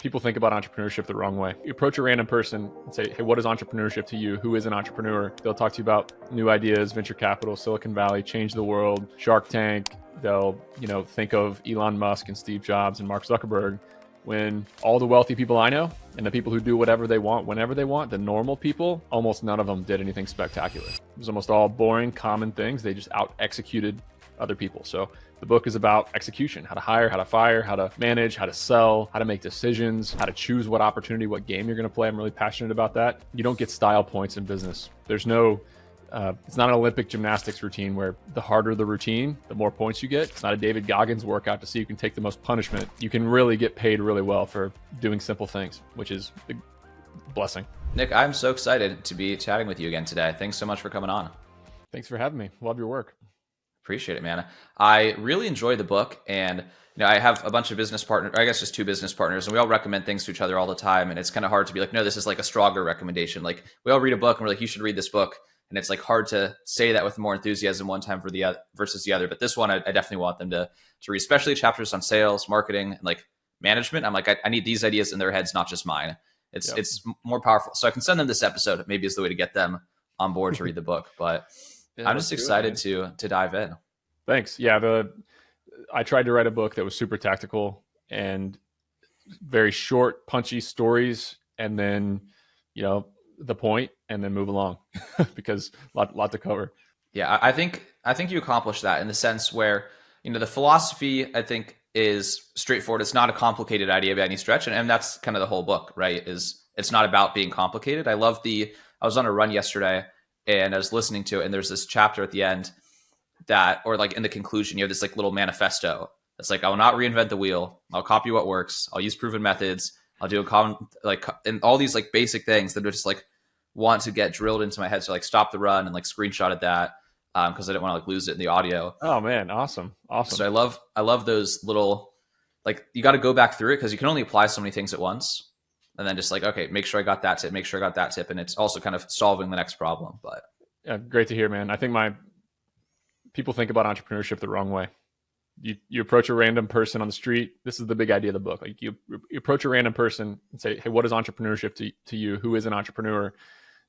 People think about entrepreneurship the wrong way. You approach a random person and say, hey, what is entrepreneurship to you? Who is an entrepreneur? They'll talk to you about new ideas, venture capital, Silicon Valley, change the world, Shark Tank. They'll, think of Elon Musk and Steve Jobs and Mark Zuckerberg. When all the wealthy people I know and the people who do whatever they want, whenever they want, the normal people, almost none of them did anything spectacular. It was almost all boring, common things. They just out executed other people. So the book is about execution, how to hire, how to fire, how to manage, how to sell, how to make decisions, how to choose what opportunity, what game you're going to play. I'm really passionate about that. You don't get style points in business. There's no, it's not an Olympic gymnastics routine where the harder the routine, the more points you get. It's not a David Goggins workout to see who can take the most punishment. You can really get paid really well for doing simple things, which is a blessing. Nick, I'm so excited to be chatting with you again today. Thanks so much for coming on. Thanks for having me. Love your work. Appreciate it, man. I really enjoy the book, and I have a bunch of business partners, I guess just two business partners, and we all recommend things to each other all the time. And it's kind of hard to be like, no, this is like a stronger recommendation. Like we all read a book and we're like, you should read this book. And it's like hard to say that with more enthusiasm one time for the other versus the other. But this one, I definitely want them to read, especially chapters on sales, marketing, and like management. I'm like, I need these ideas in their heads, not just mine. It's more powerful. So I can send them this episode, maybe is the way to get them on board to read the book. But yeah, I'm just excited to dive in. Thanks. Yeah, I tried to write a book that was super tactical and very short, punchy stories, and then the point, and then move along because lot to cover. Yeah, I think you accomplished that in the sense where the philosophy I think is straightforward. It's not a complicated idea by any stretch, and that's kind of the whole book, right? It's not about being complicated. I was on a run yesterday and I was listening to it, and there's this chapter at the end or like in the conclusion, you have this like little manifesto. It's like, I will not reinvent the wheel. I'll copy what works. I'll use proven methods. I'll do a common, and all these like basic things that are just like want to get drilled into my head. So like stop the run and like screenshotted that because I didn't want to like lose it in the audio. Oh man, awesome. So I love those little, like you got to go back through it because you can only apply so many things at once, and then just like, okay, make sure I got that tip, make sure I got that tip, and it's also kind of solving the next problem. But yeah, great to hear, man. I think people think about entrepreneurship the wrong way. You approach a random person on the street. This is the big idea of the book. Like you approach a random person and say, hey, what is entrepreneurship to you? Who is an entrepreneur?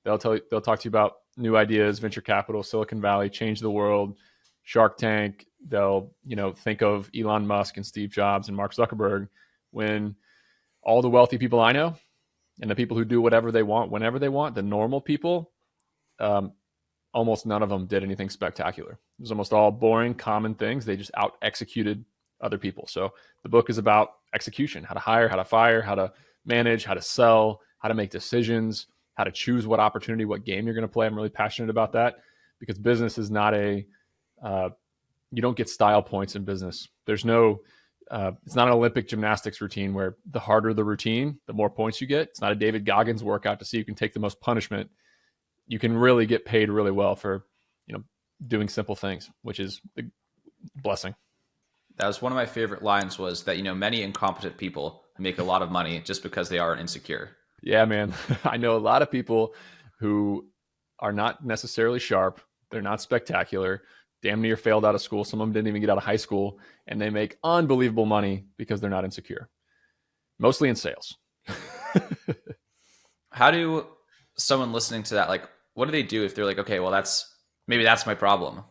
They'll talk to you about new ideas, venture capital, Silicon Valley, change the world, Shark Tank. They'll, think of Elon Musk and Steve Jobs and Mark Zuckerberg. When all the wealthy people I know and the people who do whatever they want, whenever they want, the normal people, almost none of them did anything spectacular. It was almost all boring, common things. They just out executed other people. So the book is about execution, how to hire, how to fire, how to manage, how to sell, how to make decisions, how to choose what opportunity, what game you're going to play. I'm really passionate about that because business is not you don't get style points in business. There's no, it's not an Olympic gymnastics routine where the harder the routine, the more points you get. It's not a David Goggins workout to see who can take the most punishment. You can really get paid really well for, doing simple things, which is a blessing. That was one of my favorite lines was that, many incompetent people make a lot of money just because they are insecure. Yeah, man. I know a lot of people who are not necessarily sharp. They're not spectacular, damn near failed out of school. Some of them didn't even get out of high school, and they make unbelievable money because they're not insecure, mostly in sales. How do someone listening to that, like, what do they do if they're like, okay, well, maybe that's my problem.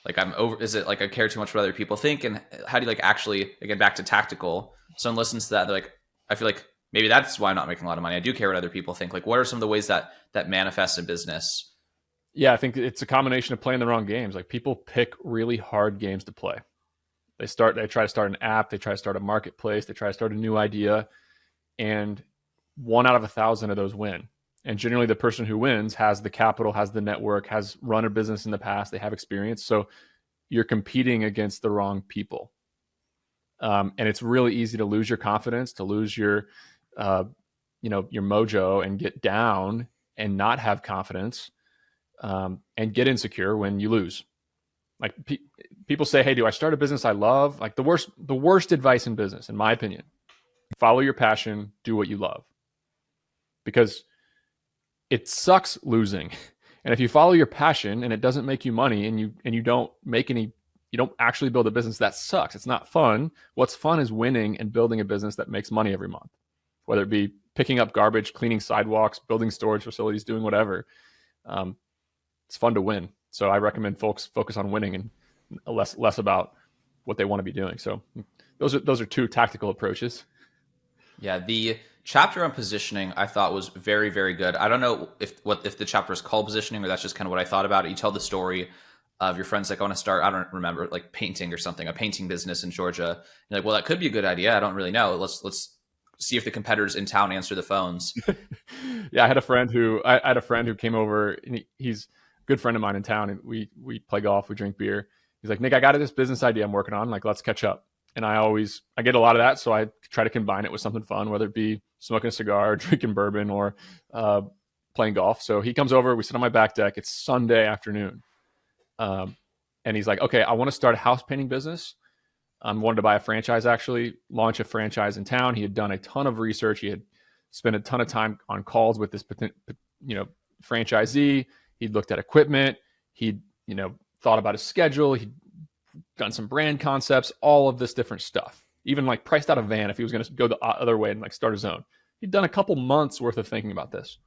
Like is it like I care too much what other people think? And how do you like actually, again, back to tactical, someone listens to that, they're like, I feel like maybe that's why I'm not making a lot of money. I do care what other people think. Like, what are some of the ways that manifests in business? Yeah, I think it's a combination of playing the wrong games. Like people pick really hard games to play. They try to start an app, they try to start a marketplace, they try to start a new idea, and 1 out of 1,000 of those win. And generally the person who wins has the capital, has the network, has run a business in the past, they have experience. So you're competing against the wrong people. And it's really easy to lose your confidence, to lose your mojo and get down and not have confidence and get insecure when you lose. Like people say, hey, do I start a business I love? Like the worst advice in business, in my opinion, follow your passion, do what you love. Because it sucks losing. And if you follow your passion and it doesn't make you money and you don't actually build a business, that sucks. It's not fun. What's fun is winning and building a business that makes money every month. whether it be picking up garbage, cleaning sidewalks, building storage facilities, doing whatever. It's fun to win. So I recommend folks focus on winning and less about what they want to be doing. So those are two tactical approaches. Yeah, the chapter on positioning I thought was very, very good. I don't know if the chapter is called positioning, or that's just kind of what I thought about it. You tell the story of your friends like, I want to start, I don't remember, like painting or something, a painting business in Georgia. You're like, well, that could be a good idea. I don't really know. Let's see if the competitors in town answer the phones. Yeah, I had a friend who came over, and he's a good friend of mine in town, and we play golf, we drink beer. He's like, Nick, I got this business idea I'm working on. Like, let's catch up. And I get a lot of that, so I try to combine it with something fun, whether it be smoking a cigar, drinking bourbon, or playing golf. So he comes over, we sit on my back deck. It's Sunday afternoon. And he's like, okay, I want to start a house painting business. Wanted to buy a franchise, actually, launch a franchise in town. He had done a ton of research. He had spent a ton of time on calls with this franchisee. He'd looked at equipment. He'd thought about his schedule. He'd done some brand concepts, all of this different stuff. Even like priced out a van if he was going to go the other way and like start his own. He'd done a couple months worth of thinking about this.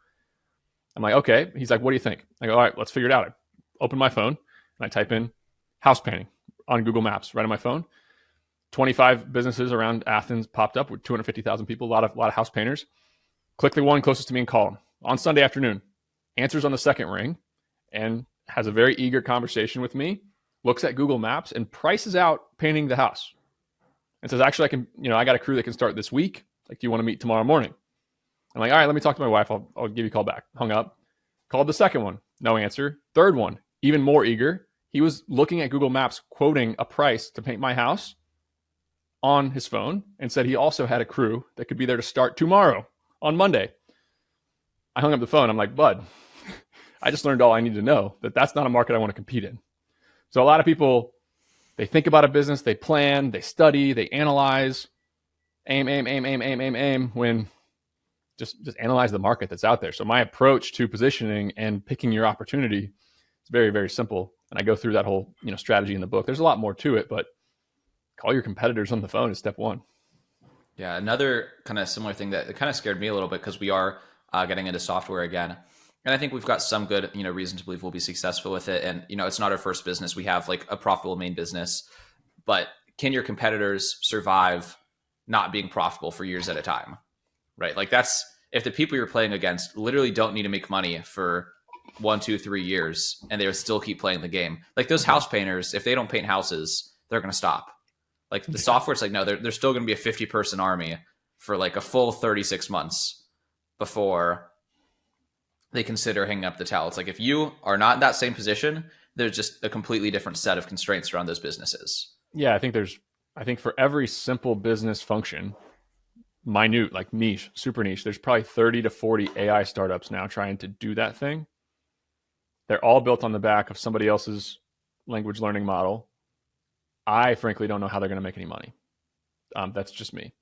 I'm like, okay. He's like, what do you think? I go, all right, let's figure it out. I open my phone and I type in house painting on Google Maps right on my phone. 25 businesses around Athens popped up with 250,000 people, a lot of house painters. Click the one closest to me and call him on Sunday afternoon. Answers on the second ring and has a very eager conversation with me. Looks at Google Maps and prices out painting the house and says, actually, I can, I got a crew that can start this week. Like, do you want to meet tomorrow morning? I'm like, all right, let me talk to my wife. I'll give you a call back. Hung up, called the second one. No answer. Third one, even more eager. He was looking at Google Maps, quoting a price to paint my house on his phone, and said he also had a crew that could be there to start tomorrow on Monday. I hung up the phone. I'm like, bud, I just learned all I need to know, that's not a market I want to compete in. So a lot of people, they think about a business, they plan, they study, they analyze, aim, when just analyze the market that's out there. So my approach to positioning and picking your opportunity is very, very simple. And I go through that whole strategy in the book. There's a lot more to it, but call your competitors on the phone is step one. Yeah, another kind of similar thing that kind of scared me a little bit, because we are getting into software again. And I think we've got some good, reason to believe we'll be successful with it. And, it's not our first business. We have like a profitable main business, but can your competitors survive not being profitable for years at a time? Right? Like, that's, if the people you're playing against literally don't need to make money for 1, 2, 3 years and they still keep playing the game. Like those house painters, if they don't paint houses, they're going to stop. Like the software, it's like, no, there's still going to be a 50-person army for like a full 36 months before they consider hanging up the towel. It's like, if you are not in that same position, there's just a completely different set of constraints around those businesses. Yeah, I think for every simple business function, minute, like niche, super niche, there's probably 30 to 40 AI startups now trying to do that thing. They're all built on the back of somebody else's language learning model. I frankly don't know how they're going to make any money. That's just me.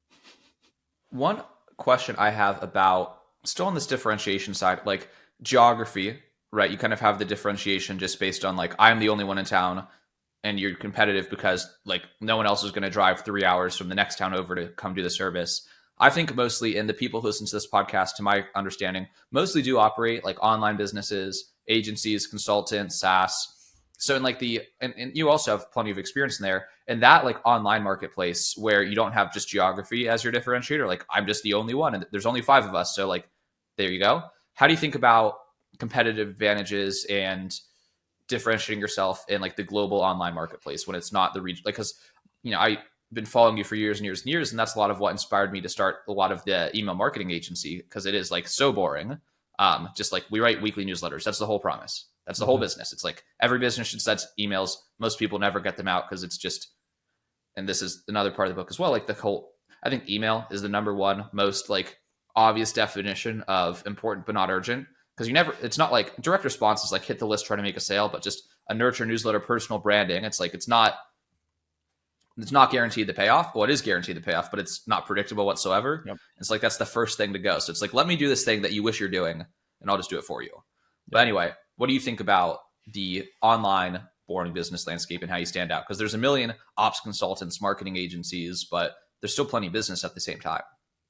One question I have about, still on this differentiation side, like geography, right? You kind of have the differentiation just based on like, I'm the only one in town, and you're competitive because like no one else is going to drive 3 hours from the next town over to come do the service. I think mostly, and the people who listen to this podcast, to my understanding, mostly do operate like online businesses, agencies, consultants, SaaS. So in like and you also have plenty of experience in there, and that like online marketplace where you don't have just geography as your differentiator. Like, I'm just the only one and there's only 5 of us. So like, there you go. How do you think about competitive advantages and differentiating yourself in like the global online marketplace when it's not the region? Like, cause I've been following you for years and years and years. And that's a lot of what inspired me to start a lot of the email marketing agency, because it is like so boring. Just like, we write weekly newsletters. That's the whole promise. That's the whole business. It's like every business should send emails. Most people never get them out because it's just, and this is another part of the book as well. Like I think email is the number one most like obvious definition of important but not urgent, because it's not like direct response is like hit the list, try to make a sale, but just a nurture newsletter, personal branding. It's like, it's not guaranteed the payoff. Well, it is guaranteed the payoff, but it's not predictable whatsoever. Yep. It's like, that's the first thing to go. So it's like, let me do this thing that you wish you're doing and I'll just do it for you. Yep. But anyway, what do you think about the online boring business landscape and how you stand out? Because there's a million ops consultants, marketing agencies, but there's still plenty of business at the same time.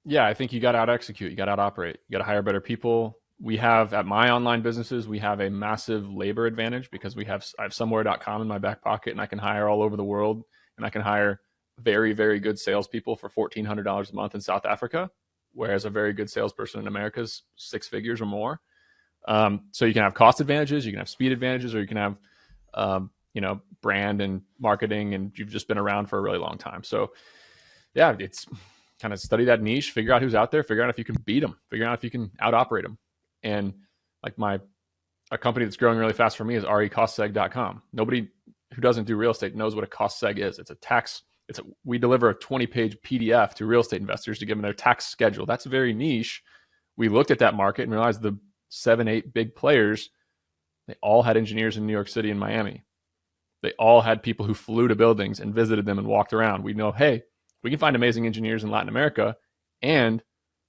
Yeah, I think you got to out execute, you got to out operate, you got to hire better people. We have at my online businesses, we have a massive labor advantage because I have somewhere.com in my back pocket and I can hire all over the world, and I can hire very, very good salespeople for $1,400 a month in South Africa, whereas a very good salesperson in America is 6 figures or more. So you can have cost advantages, you can have speed advantages, or you can have, brand and marketing, and you've just been around for a really long time. So yeah, it's kind of study that niche, figure out who's out there, figure out if you can beat them, figure out if you can out operate them. And like a company that's growing really fast for me is recostseg.com. Nobody who doesn't do real estate knows what a cost seg is. We deliver a 20-page PDF to real estate investors to give them their tax schedule. That's very niche. We looked at that market and realized the 7-8 big players, they all had engineers in New York City and Miami. They all had people who flew to buildings and visited them and walked around. We know, hey, we can find amazing engineers in Latin America, and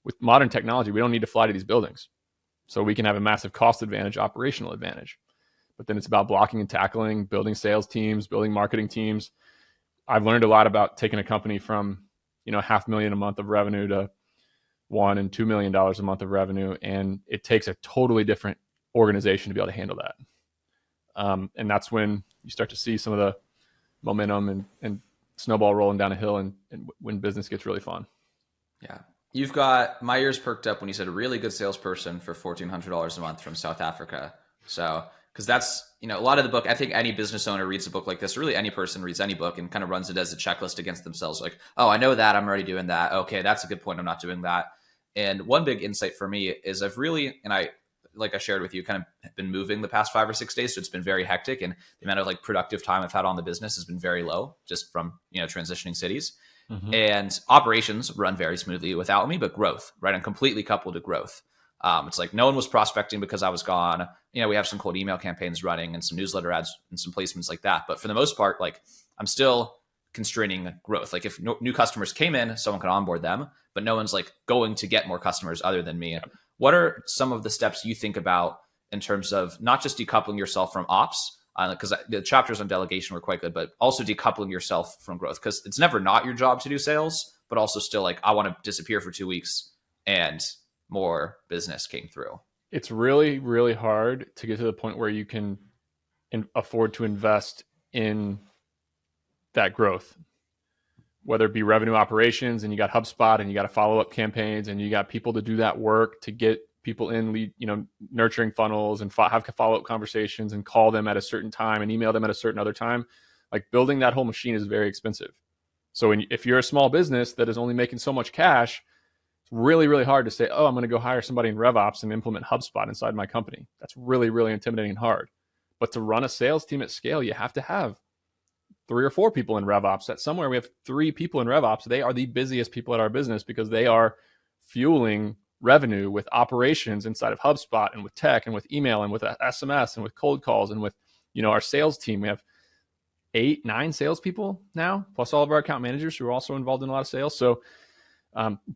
with modern technology, we don't need to fly to these buildings. So we can have a massive cost advantage, operational advantage. But then it's about blocking and tackling, building sales teams, building marketing teams. I've learned a lot about taking a company from, $500,000 a month of revenue to $1 and $2 million a month of revenue. And it takes a totally different organization to be able to handle that. And that's when you start to see some of the momentum and snowball rolling down a hill, and when business gets really fun. Yeah. You've got my ears perked up when you said a really good salesperson for $1,400 a month from South Africa. So, because that's, a lot of the book, I think any business owner reads a book like this, really any person reads any book and kind of runs it as a checklist against themselves. Like, oh, I know that, I'm already doing that. Okay, that's a good point, I'm not doing that. And one big insight for me is like I shared with you, kind of been moving the past 5 or 6 days. So it's been very hectic, and the amount of productive time I've had on the business has been very low just from, transitioning cities. Mm-hmm. And operations run very smoothly without me, but growth, right? I'm completely coupled to growth. It's like no one was prospecting because I was gone. We have some cold email campaigns running and some newsletter ads and some placements like that. But for the most part, I'm still constraining growth. Like if new customers came in, someone could onboard them, but no one's going to get more customers other than me. Yep. What are some of the steps you think about in terms of not just decoupling yourself from ops, because the chapters on delegation were quite good, but also decoupling yourself from growth? Because it's never not your job to do sales, but also still I want to disappear for 2 weeks and more business came through. It's really, really hard to get to the point where you can afford to invest in that growth, whether it be revenue operations, and you got HubSpot and you got follow-up campaigns and you got people to do that work to get people in lead, nurturing funnels and have follow-up conversations and call them at a certain time and email them at a certain other time. Building that whole machine is very expensive. So if you're a small business that is only making so much cash, it's really, really hard to say, oh, I'm going to go hire somebody in RevOps and implement HubSpot inside my company. That's really, really intimidating and hard. But to run a sales team at scale, you have to have 3 or 4 people in RevOps. At somewhere we have 3 people in RevOps. They are the busiest people at our business because they are fueling revenue with operations inside of HubSpot and with tech and with email and with SMS and with cold calls and with, our sales team. We have 8, 9 salespeople now, plus all of our account managers who are also involved in a lot of sales. So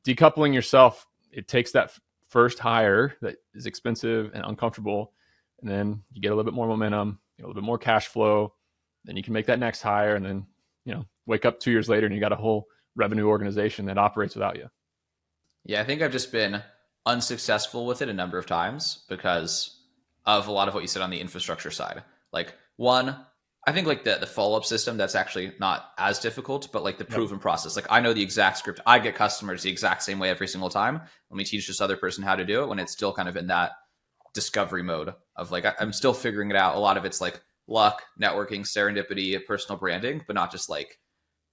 decoupling yourself, it takes that first hire that is expensive and uncomfortable, and then you get a little bit more momentum, a little bit more cash flow. Then you can make that next hire, and then, wake up 2 years later and you got a whole revenue organization that operates without you. Yeah, I think I've just been unsuccessful with it a number of times because of a lot of what you said on the infrastructure side. One, I think the follow-up system, that's actually not as difficult, but the proven process. I know the exact script. I get customers the exact same way every single time. Let me teach this other person how to do it, when it's still kind of in that discovery mode of I'm still figuring it out. A lot of it's luck, networking, serendipity, personal branding, but not just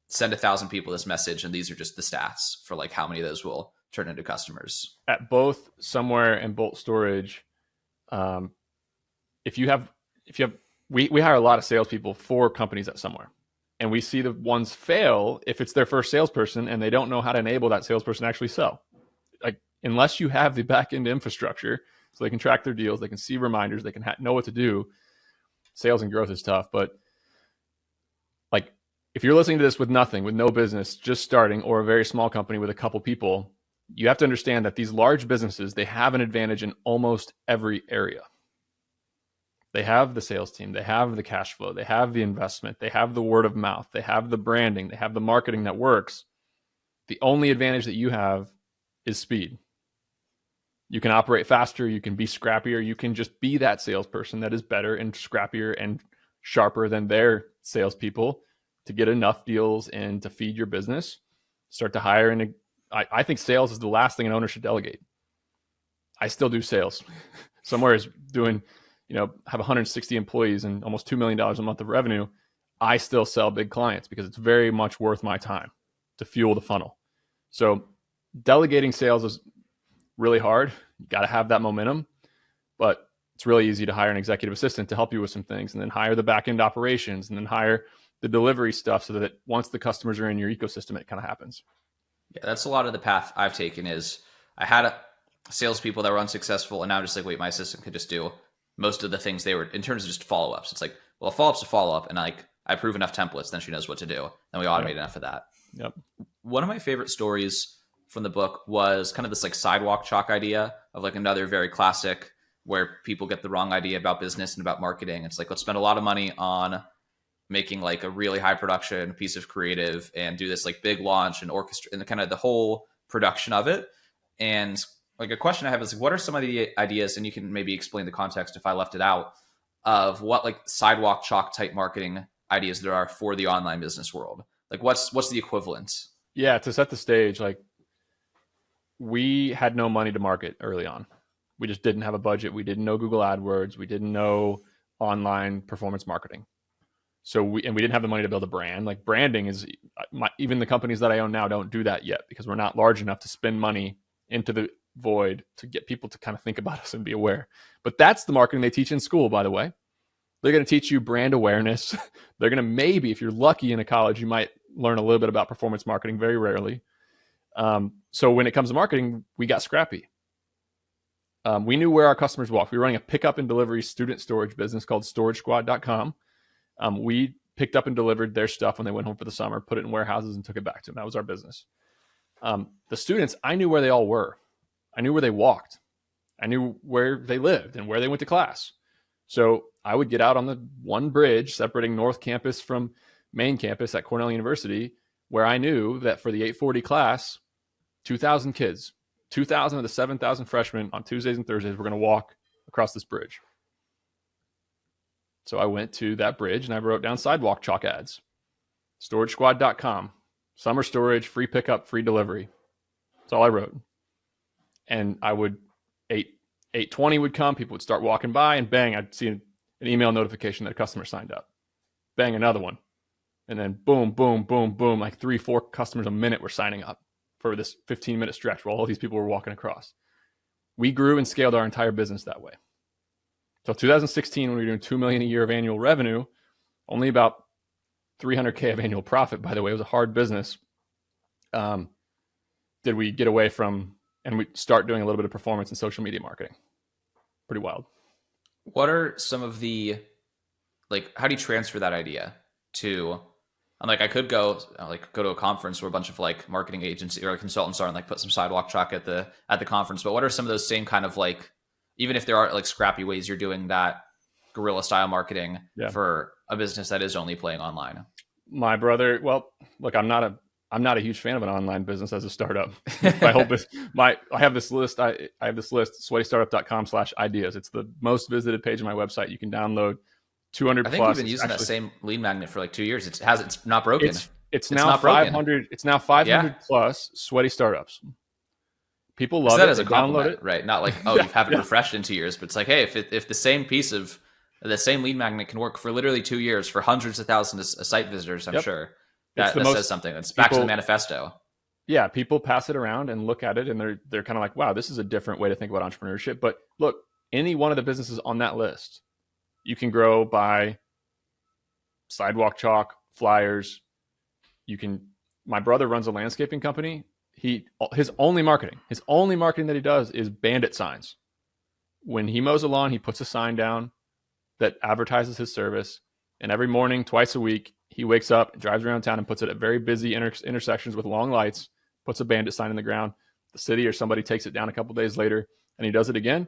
send 1,000 people this message and these are just the stats for how many of those will turn into customers. At both Somewhere and Bolt Storage, we hire a lot of salespeople for companies at Somewhere, and we see the ones fail if it's their first salesperson and they don't know how to enable that salesperson to actually sell. Unless you have the back end infrastructure so they can track their deals, they can see reminders, they can know what to do. Sales and growth is tough, but if you're listening to this with nothing, with no business, just starting, or a very small company with a couple people, you have to understand that these large businesses, they have an advantage in almost every area. They have the sales team, they have the cash flow, they have the investment, they have the word of mouth, they have the branding, they have the marketing that works. The only advantage that you have is speed. You can operate faster, you can be scrappier, you can just be that salesperson that is better and scrappier and sharper than their salespeople to get enough deals and to feed your business. Start to hire. And I think sales is the last thing an owner should delegate. I still do sales. Somewhere is doing, have 160 employees and almost $2 million a month of revenue. I still sell big clients because it's very much worth my time to fuel the funnel. So delegating sales is really hard. You got to have that momentum, but it's really easy to hire an executive assistant to help you with some things, and then hire the back end operations, and then hire the delivery stuff so that once the customers are in your ecosystem, it kind of happens. Yeah, that's a lot of the path I've taken. Is I had salespeople that were unsuccessful, and now I'm just like, wait, my assistant could just do most of the things they were in terms of just follow-ups. It's like, well, a follow-up's a follow-up, and like I approve enough templates, then she knows what to do, and we automate enough of that. Yep. One of my favorite stories from the book was kind of this like sidewalk chalk idea of like another very classic where people get the wrong idea about business and about marketing. It's like, let's spend a lot of money on making like a really high production piece of creative and do this like big launch and orchestra and kind of the whole production of it. And like a question I have is like, what are some of the ideas, and you can maybe explain the context if I left it out, of what like sidewalk chalk type marketing ideas there are for the online business world? Like what's the equivalent? Yeah, to set the stage, like we had no money to market early on. We just didn't have a budget. We didn't know Google AdWords. We didn't know online performance marketing. So we didn't have the money to build a brand. Like branding is, even the companies that I own now don't do that yet because we're not large enough to spend money into the void to get people to kind of think about us and be aware. But that's the marketing they teach in school, by the way. They're going to teach you brand awareness. They're going to, maybe if you're lucky in a college, you might learn a little bit about performance marketing, very rarely. So when it comes to marketing, we got scrappy. We knew where our customers walked. We were running a pickup and delivery student storage business called StorageSquad.com. We picked up and delivered their stuff when they went home for the summer, put it in warehouses and took it back to them. That was our business. The students, I knew where they all were. I knew where they walked. I knew where they lived and where they went to class. So I would get out on the one bridge separating North Campus from main campus at Cornell University, where I knew that for the 840 class, 2,000 kids, 2,000 of the 7,000 freshmen on Tuesdays and Thursdays were going to walk across this bridge. So I went to that bridge and I wrote down sidewalk chalk ads. StorageSquad.com, summer storage, free pickup, free delivery. That's all I wrote. And I would, 8:20 would come, people would start walking by, and bang, I'd see an email notification that a customer signed up. Bang, another one. And then boom, boom, boom, boom, like 3-4 customers a minute were signing up for this 15-minute stretch where all these people were walking across. We grew and scaled our entire business that way. So 2016, when we were doing $2 million a year of annual revenue, only about $300K of annual profit, by the way, it was a hard business. Did we get away from, and we start doing a little bit of performance and social media marketing. Pretty wild. What are some of the, like, how do you transfer that idea to, I'm like, I could go to a conference where a bunch of like marketing agency or consultants are and like put some sidewalk chalk at the conference. But what are some of those same kind of like, even if there are like scrappy ways you're doing that guerrilla style marketing for a business that is only playing online? My brother, well, look, I'm not a huge fan of an online business as a startup. My whole business, I have this list, sweatystartup.com/ideas. It's the most visited page on my website. You can download 200 I think plus. you've been using that same lead magnet for like 2 years. It's not broken. It's now 500. It's now 500 plus sweaty startups. People love it. That as a compliment, right? Not like, oh, you haven't refreshed in 2 years, but it's like, hey, if the same piece of the same lead magnet can work for literally 2 years for hundreds of thousands of site visitors, I'm sure that says something. It's back to the manifesto. Yeah, people pass it around and look at it, and they're kind of like, wow, this is a different way to think about entrepreneurship. But look, any one of the businesses on that list, you can grow by sidewalk chalk, flyers. My brother runs a landscaping company. His only marketing that he does is bandit signs. When he mows a lawn, he puts a sign down that advertises his service. And every morning, twice a week, he wakes up, drives around town, and puts it at very busy intersections with long lights, puts a bandit sign in the ground. The city or somebody takes it down a couple days later, and he does it again.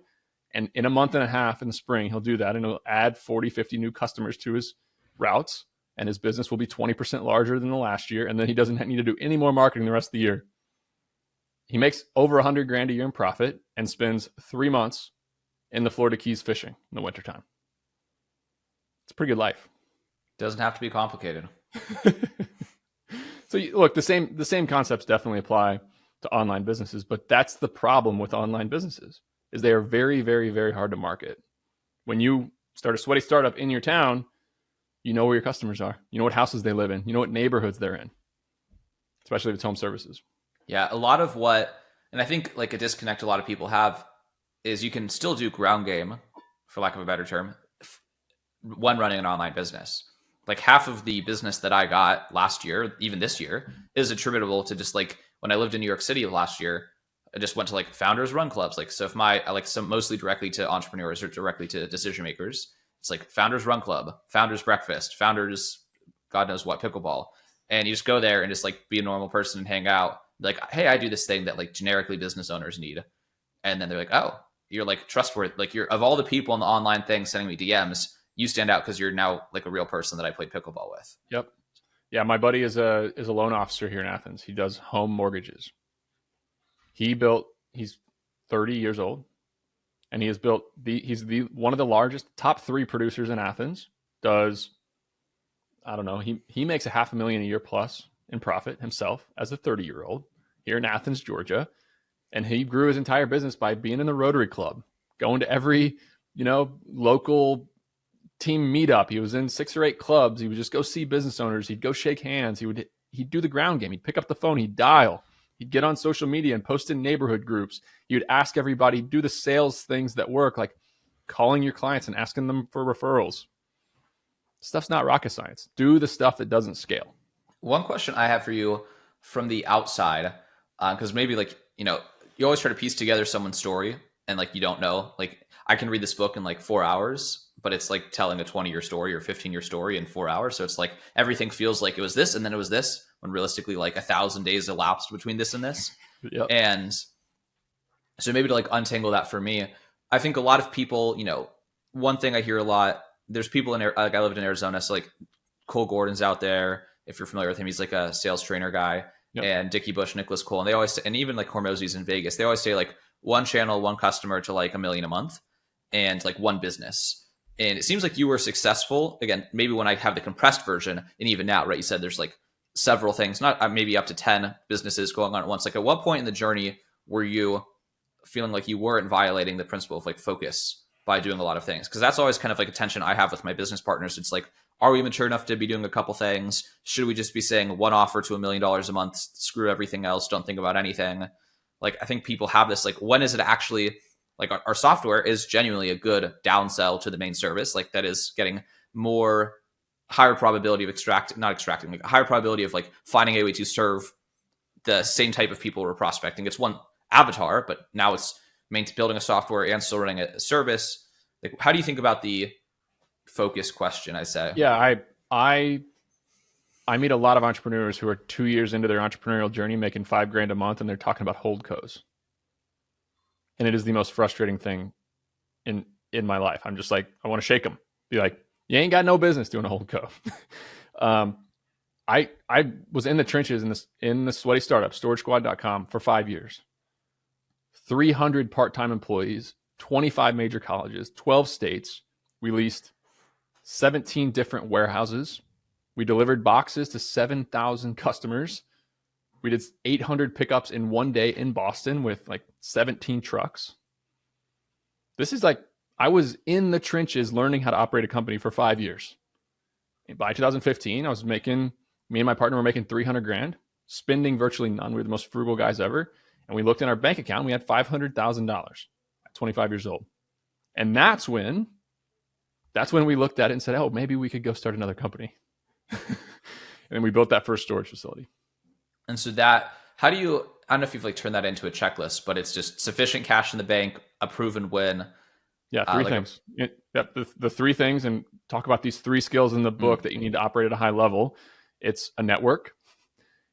And in a month and a half in the spring, he'll do that, and he'll add 40, 50 new customers to his routes, and his business will be 20% larger than the last year. And then he doesn't need to do any more marketing the rest of the year. He makes over 100 grand a year in profit and spends 3 months in the Florida Keys fishing in the wintertime. It's a pretty good life. Doesn't have to be complicated. So look, the same concepts definitely apply to online businesses, but that's the problem with online businesses is they are very, very, very hard to market. When you start a sweaty startup in your town, you know where your customers are. You know what houses they live in. You know what neighborhoods they're in, especially if it's home services. Yeah, a lot of what, and I think like a disconnect a lot of people have is you can still do ground game, for lack of a better term, when running an online business. Like half of the business that I got last year, even this year, is attributable to just like when I lived in New York City last year, I just went to like founders run clubs. Like, so if I like some mostly directly to entrepreneurs or directly to decision makers, it's like founders run club, founders breakfast, founders, God knows what, pickleball. And you just go there and just like be a normal person and hang out. Like, hey, I do this thing that like generically business owners need. And then they're like, oh, you're like trustworthy. Like you're of all the people in the online thing sending me DMs, you stand out because you're now like a real person that I played pickleball with. Yep. Yeah, my buddy is a loan officer here in Athens. He does home mortgages. He's 30 years old, and he's one of the largest top 3 producers in Athens. Does, I don't know, he makes $500,000 a year plus in profit himself as a 30-year-old here in Athens, Georgia. And he grew his entire business by being in the Rotary Club, going to every, local team meetup. He was in 6 or 8 clubs. He would just go see business owners. He'd go shake hands. He'd do the ground game. He'd pick up the phone. He'd dial. He'd get on social media and post in neighborhood groups. He would ask everybody, do the sales things that work, like calling your clients and asking them for referrals. Stuff's not rocket science. Do the stuff that doesn't scale. One question I have for you from the outside, because maybe like, you always try to piece together someone's story and like, you don't know, like I can read this book in like 4 hours, but it's like telling a 20-year story or 15-year story in 4 hours. So it's like everything feels like it was this and then it was this, when realistically like 1,000 days elapsed between this and this. Yep. And so maybe to like untangle that for me, I think a lot of people, one thing I hear a lot, there's people in like I lived in Arizona, so like Cole Gordon's out there. If you're familiar with him, he's like a sales trainer guy. Yep. And Dickie Bush, Nicholas Cole, and they always, and even like Hormozzi's in Vegas, they always say like one channel, one customer to like $1 million a month, and like one business. And it seems like you were successful. Again, maybe when I have the compressed version, and even now, right? You said there's like several things, not maybe up to 10 businesses going on at once. Like at what point in the journey were you feeling like you weren't violating the principle of like focus by doing a lot of things? Because that's always kind of like a tension I have with my business partners. It's like, are we mature enough to be doing a couple things? Should we just be saying one offer to $1 million a month, screw everything else, don't think about anything? Like, I think people have this, like, when is it actually, like our software is genuinely a good downsell to the main service, like that is getting more higher probability of like higher probability of like finding a way to serve the same type of people we're prospecting. It's one avatar, but now it's building a software and still running a service. Like, how do you think about the focus question? I say, yeah, I meet a lot of entrepreneurs who are 2 years into their entrepreneurial journey, making $5,000 a month, and they're talking about holdcos. And it is the most frustrating thing in my life. I'm just like, I want to shake them. Be like, you ain't got no business doing a holdco. I was in the trenches in the sweaty startup, StorageSquad.com, for 5 years. 300 part-time employees, 25 major colleges, 12 states. We leased 17 different warehouses. We delivered boxes to 7,000 customers. We did 800 pickups in one day in Boston with like 17 trucks. This is like, I was in the trenches learning how to operate a company for 5 years. And by 2015, me and my partner were making 300 grand, spending virtually none. We were the most frugal guys ever. And we looked in our bank account, we had $500,000 at 25 years old. And that's when we looked at it and said, oh, maybe we could go start another company. And then we built that first storage facility. And so that, how do you, I don't know if you've like turned that into a checklist, but it's just sufficient cash in the bank, a proven win. Yeah, three things. The 3 things, and talk about these 3 skills in the book that you need to operate at a high level. It's a network.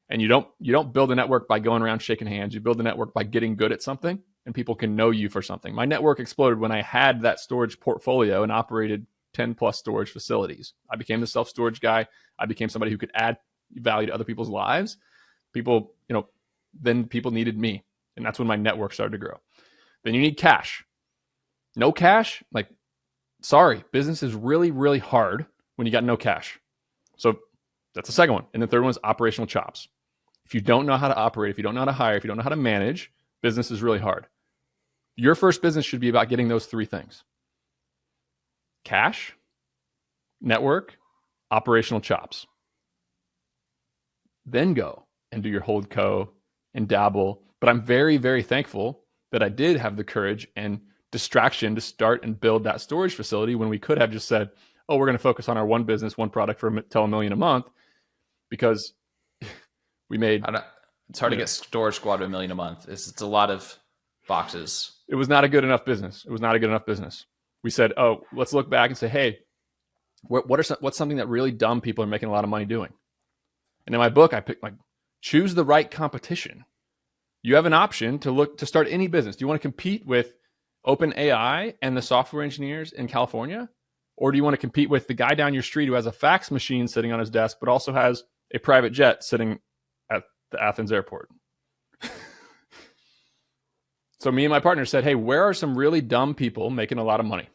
And you don't build a network by going around shaking hands. You build a network by getting good at something, and people can know you for something. My network exploded when I had that storage portfolio and operated 10 plus storage facilities. I became the self-storage guy. I became somebody who could add value to other people's lives. Then people needed me. And that's when my network started to grow. Then you need cash. No cash, like, sorry, business is really, really hard when you got no cash. So that's the second one. And the third one is operational chops. If you don't know how to operate, if you don't know how to hire, if you don't know how to manage, business is really hard. Your first business should be about getting those three things: cash, network, operational chops. Then go and do your hold co and dabble. But I'm very, very thankful that I did have the courage and distraction to start and build that storage facility when we could have just said, oh, we're going to focus on our one business, one product for $1 million a month, because we made... It's hard to get Storage Squad to $1 million a month. It's a lot of boxes. It was not a good enough business. It was not a good enough business. We said, oh, let's look back and say, hey, what's something that really dumb people are making a lot of money doing? And in my book, I picked, like, choose the right competition. You have an option to start any business. Do you want to compete with OpenAI and the software engineers in California? Or do you want to compete with the guy down your street who has a fax machine sitting on his desk, but also has a private jet sitting at the Athens airport? So me and my partner said, hey, where are some really dumb people making a lot of money?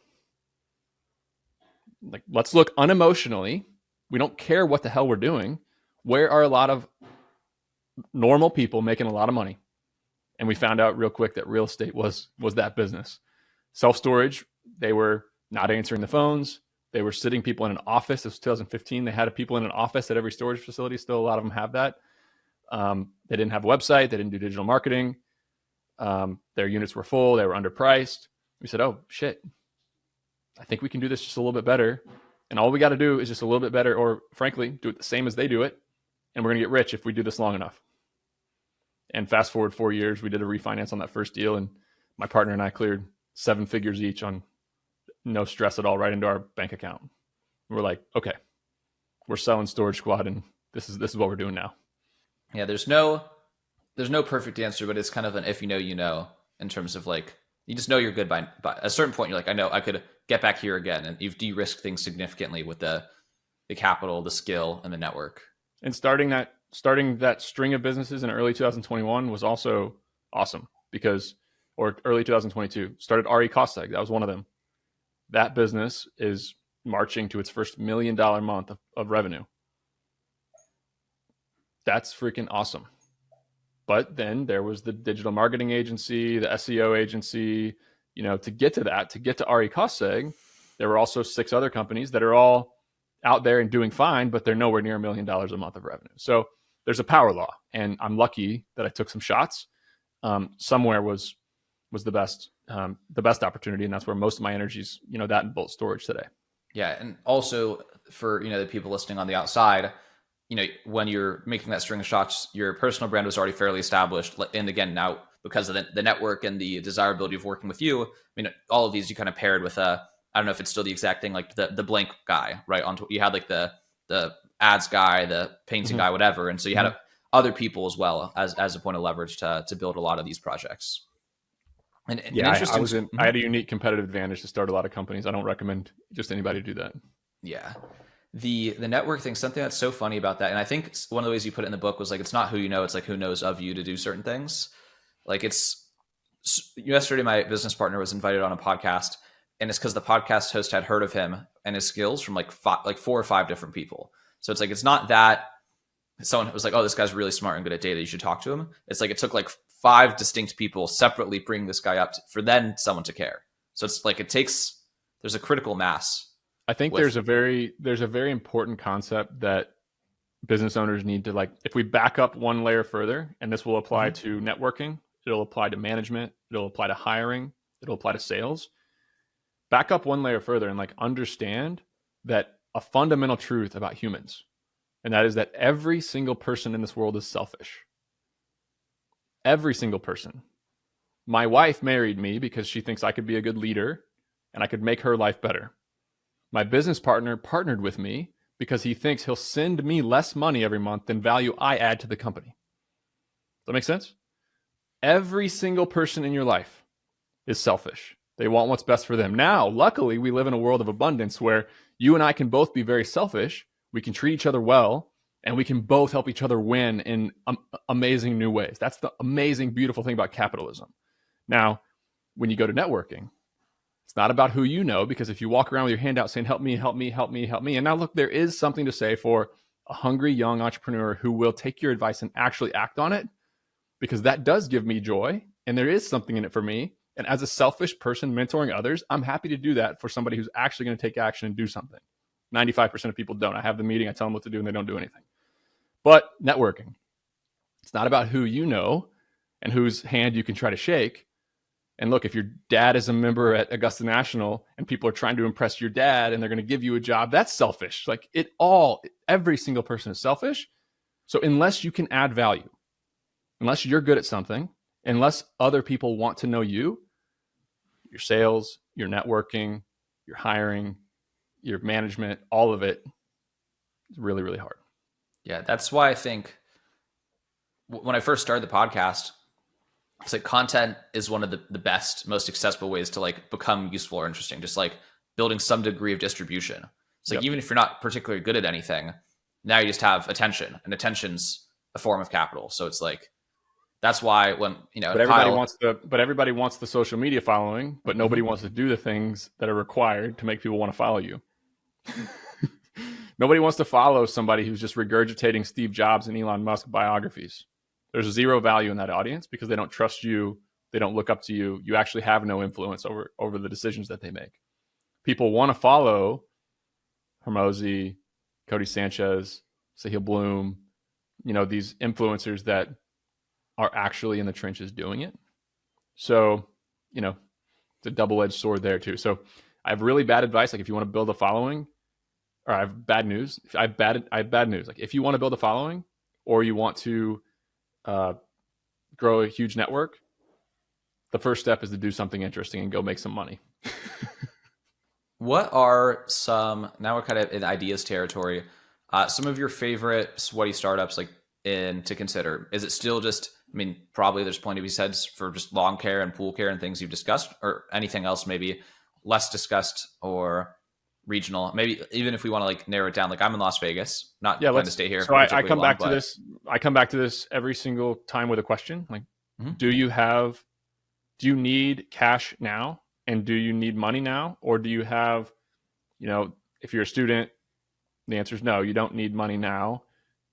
Like, let's look unemotionally. We don't care what the hell we're doing. Where are a lot of normal people making a lot of money? And we found out real quick that real estate was that business. Self-storage, they were not answering the phones. They were sitting people in an office. It was 2015. They had people in an office at every storage facility. Still, a lot of them have that. They didn't have a website. They didn't do digital marketing. Their units were full. They were underpriced. We said, oh, shit. I think we can do this just a little bit better. And all we got to do is just a little bit better, or frankly, do it the same as they do it. And we're going to get rich if we do this long enough. And fast forward 4 years, we did a refinance on that first deal, and my partner and I cleared 7 figures each on no stress at all, right into our bank account. We're like, okay, we're selling Storage Squad, and this is what we're doing now. Yeah, there's no perfect answer, but it's kind of an if you know, you know, in terms of, like, you just know you're good by a certain point. You're like, I know I could get back here again, and you've de-risked things significantly with the capital, the skill, and the network. And starting that string of businesses in early 2021 was also awesome or early 2022, started RE Cost Seg. That was one of them. That business is marching to its first $1 million month of revenue. That's freaking awesome. But then there was the digital marketing agency, the SEO agency, to get to RE Cost Seg, there were also 6 other companies that are all out there and doing fine, but they're nowhere near $1 million a month of revenue. So there's a power law, and I'm lucky that I took some shots. Somewhere was the best opportunity, and that's where most of my energy's, that and bulk storage today. Yeah, and also for the people listening on the outside, when you're making that string of shots, your personal brand was already fairly established, and again now because of the network and the desirability of working with you, all of these you kind of paired with I don't know if it's still the exact thing, like the blank guy, right? You had like the ads guy, the painting guy, whatever. And so you had other people as well as a point of leverage to build a lot of these projects. And yeah, I had a unique competitive advantage to start a lot of companies. I don't recommend just anybody do that. Yeah. The network thing, something that's so funny about that. And I think one of the ways you put it in the book was like, it's not who you know, it's like who knows of you to do certain things. Like yesterday, my business partner was invited on a podcast. And it's because the podcast host had heard of him and his skills from like 4 or 5 different people. So it's like, it's not that someone was like, oh, this guy's really smart and good at data, you should talk to him. It's like, it took like 5 distinct people separately bring this guy up for then someone to care. So it's like, there's a critical mass. I think there's a very important concept that business owners need to, like, if we back up one layer further, and this will apply to networking, it'll apply to management, it'll apply to hiring, it'll apply to sales. Back up one layer further and like understand that a fundamental truth about humans, and that is that every single person in this world is selfish. Every single person. My wife married me because she thinks I could be a good leader and I could make her life better. My business partner partnered with me because he thinks he'll send me less money every month than value I add to the company. Does that make sense? Every single person in your life is selfish. They want what's best for them. Now, luckily, we live in a world of abundance where you and I can both be very selfish. We can treat each other well. and we can both help each other win in amazing new ways. That's the amazing, beautiful thing about capitalism. Now, when you go to networking, it's not about who you know, because if you walk around with your hand out saying, help me, help me, help me, help me. And now look, there is something to say for a hungry young entrepreneur who will take your advice and actually act on it, because that does give me joy. And there is something in it for me. And as a selfish person mentoring others, I'm happy to do that for somebody who's actually going to take action and do something. 95% of people don't. I have the meeting, I tell them what to do, and they don't do anything. But networking, it's not about who you know and whose hand you can try to shake. And look, if your dad is a member at Augusta National and people are trying to impress your dad and they're going to give you a job, that's selfish. Like every single person is selfish. So unless you can add value, unless you're good at something, unless other people want to know you, your sales, your networking, your hiring, your management, all of it is really, really hard. Yeah, that's why I think when I first started the podcast, it's like content is one of the best, most accessible ways to like become useful or interesting, just like building some degree of distribution. It's like, even if you're not particularly good at anything, now you just have attention, and attention's a form of capital. So it's like, that's why when, but everybody wants the social media following, but nobody wants to do the things that are required to make people want to follow you. Nobody wants to follow somebody who's just regurgitating Steve Jobs and Elon Musk biographies. There's zero value in that audience because they don't trust you. They don't look up to you. You actually have no influence over the decisions that they make. People want to follow Hormozi, Cody Sanchez, Sahil Bloom, these influencers that are actually in the trenches doing it. So, it's a double-edged sword there too. So I have really bad advice. Like if you want to build a following, or I have bad news. I have bad news. Like if you want to build a following or you want to grow a huge network, the first step is to do something interesting and go make some money. What are now we're kind of in ideas territory, some of your favorite sweaty startups to consider? Is it still just, probably there's plenty to be said for just lawn care and pool care and things you've discussed, or anything else maybe less discussed or regional? Maybe even if we want to narrow it down, I'm in Las Vegas, not planning to stay here. So I come back to this. I come back to this every single time with a question. Do you need cash now? And do you need money now? Or do you have, if you're a student, the answer is no, you don't need money now.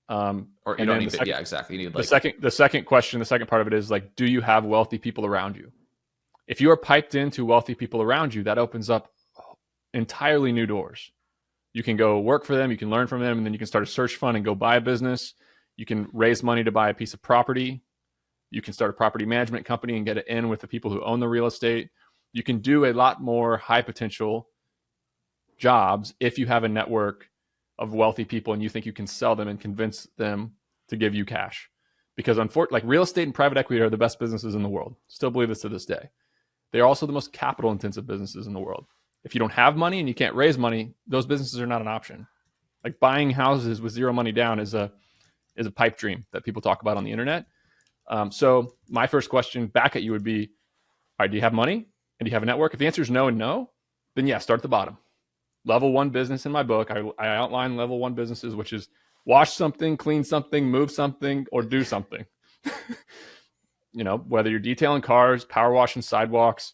Or you don't need it. Yeah, exactly. You need the second question, the second part of it is do you have wealthy people around you? If you are piped into wealthy people around you, that opens up entirely new doors. You can go work for them, you can learn from them, and then you can start a search fund and go buy a business. You can raise money to buy a piece of property. You can start a property management company and get it in with the people who own the real estate. You can do a lot more high potential jobs if you have a network of wealthy people and you think you can sell them and convince them to give you cash. Because unfortunately, real estate and private equity are the best businesses in the world. Still believe this to this day. They are also the most capital intensive businesses in the world. If you don't have money and you can't raise money, those businesses are not an option. Buying houses with zero money down is a pipe dream that people talk about on the internet. So my first question back at you would be, all right, do you have money and do you have a network? If the answer is no and no, then yeah, start at the bottom. Level 1 business in my book, I outline level 1 businesses, which is wash something, clean something, move something, or do something. Whether you're detailing cars, power washing sidewalks.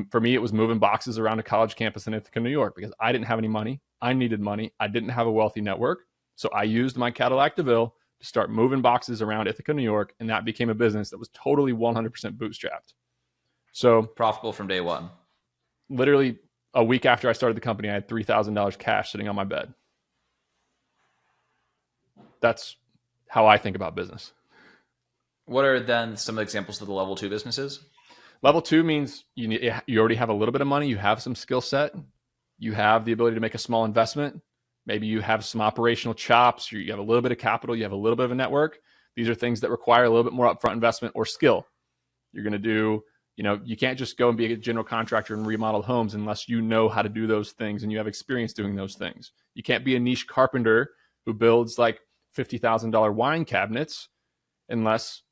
For me, it was moving boxes around a college campus in Ithaca, New York, because I didn't have any money. I needed money. I didn't have a wealthy network. So I used my Cadillac DeVille to start moving boxes around Ithaca, New York. And that became a business that was totally 100% bootstrapped. So profitable from day one. Literally a week after I started the company, I had $3,000 cash sitting on my bed. That's how I think about business. What are then some examples of the level 2 businesses? Level 2 means you already have a little bit of money. You have some skill set. You have the ability to make a small investment. Maybe you have some operational chops. You have a little bit of capital. You have a little bit of a network. These are things that require a little bit more upfront investment or skill. You're going to do, you can't just go and be a general contractor and remodel homes unless you know how to do those things and you have experience doing those things. You can't be a niche carpenter who builds $50,000 wine cabinets unless